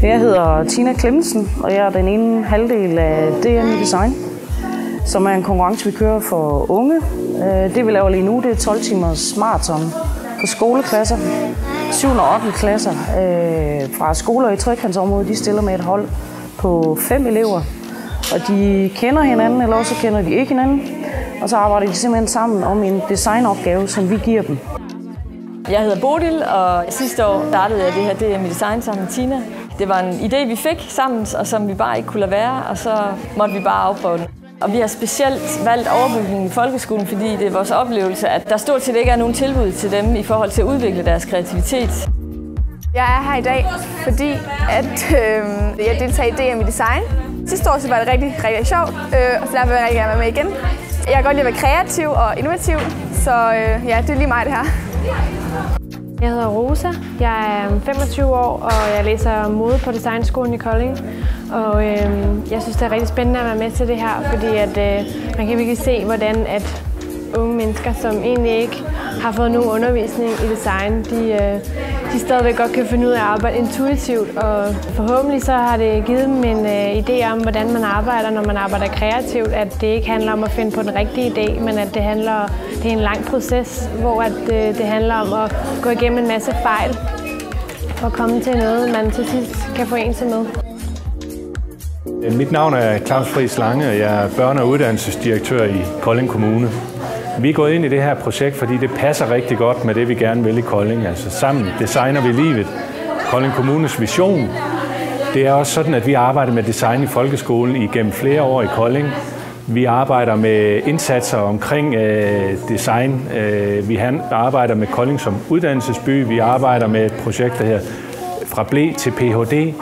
Jeg hedder Tina Clemmensen, og jeg er den ene halvdel af DM i Design, som er en konkurrence, vi kører for unge. Det vi laver lige nu, det er 12 timers maraton for skoleklasser. 7. og 8. klasser fra skoler i trekantsområdet, de stiller med et hold på 5 elever. Og de kender hinanden, eller også kender de ikke hinanden. Og så arbejder de simpelthen sammen om en designopgave, som vi giver dem. Jeg hedder Bodil, og sidste år startede jeg det her DM i Design sammen med Tina. Det var en idé, vi fik sammen, og som vi bare ikke kunne lade være, og så måtte vi bare afprøve den. Og vi har specielt valgt overbygningen i folkeskolen, fordi det er vores oplevelse, at der stort set ikke er nogen tilbud til dem i forhold til at udvikle deres kreativitet. Jeg er her i dag, fordi jeg deltager i DM i Design. Sidste år så var det rigtig sjovt, og så derfor vil jeg rigtig gerne være med igen. Jeg kan godt lide at være kreativ og innovativ, så ja, det er lige mig det her. Jeg hedder Rosa, jeg er 25 år, og jeg læser mode på Designskolen i Kolding. Og jeg synes, det er rigtig spændende at være med til det her, fordi at, man kan virkelig se, hvordan at unge mennesker, som egentlig ikke har fået nogen undervisning i design, de stadigvæk godt kan finde ud af at arbejde intuitivt. Og forhåbentlig så har det givet dem en idé om, hvordan man arbejder, når man arbejder kreativt. At det ikke handler om at finde på den rigtige idé, men at det er en lang proces, hvor det handler om at gå igennem en masse fejl for at komme til noget, man til sidst kan forene sig med. Mit navn er Claus Friis Lange, og jeg er børne- og uddannelsesdirektør i Kolding Kommune. Vi er gået ind i det her projekt, fordi det passer rigtig godt med det, vi gerne vil i Kolding. Altså sammen designer vi livet. Kolding Kommunes vision. Det er også sådan, at vi arbejder med design i folkeskolen igennem flere år i Kolding. Vi arbejder med indsatser omkring design. Vi arbejder med Kolding som uddannelsesby. Vi arbejder med et projekt, der hedder Fra ble til Ph.D.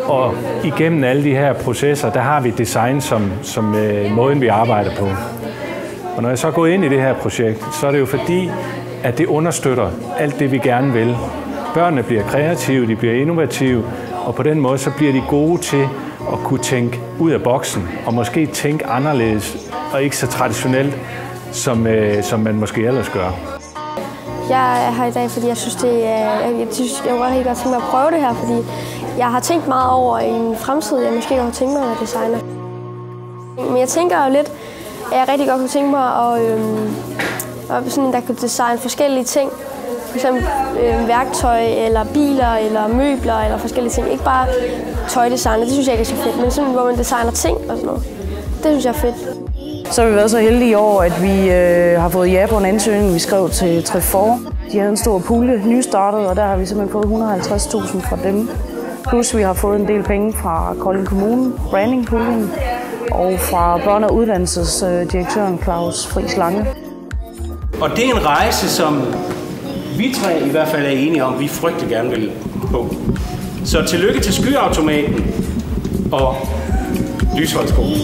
Og igennem alle de her processer, der har vi design som måden, vi arbejder på. Og når jeg så går ind i det her projekt, så er det jo fordi, at det understøtter alt det, vi gerne vil. Børnene bliver kreative, de bliver innovative, og på den måde så bliver de gode til at kunne tænke ud af boksen, og måske tænke anderledes, og ikke så traditionelt, som man måske ellers gør. Jeg er her i dag, fordi jeg synes, jeg var helt godt tænke mig at prøve det her, fordi jeg har tænkt meget over i en fremtid, jeg måske godt har tænkt mig at være designer. Men jeg tænker jo lidt, at jeg rigtig godt kunne tænke mig at sådan, der kunne designe forskellige ting. For eksempel værktøj, eller biler, eller møbler, eller forskellige ting. Ikke bare tøjdesign, det synes jeg ikke er så fedt, men sådan, hvor man designer ting og sådan noget. Det synes jeg er fedt. Så har vi været så heldige i år, at vi har fået ja på en ansøgning, vi skrev til Trefor. De havde en stor pulje nystartet, og der har vi simpelthen fået 150.000 fra dem. Plus vi har fået en del penge fra Kolding Kommune, brandingpuljen, og fra børne- og uddannelsesdirektøren Claus Friis Lange. Og det er en rejse, som vi tre i hvert fald er enige om, vi frygtelig gerne vil på. Så tillykke til Skyautomaten og Lysholdsskolen.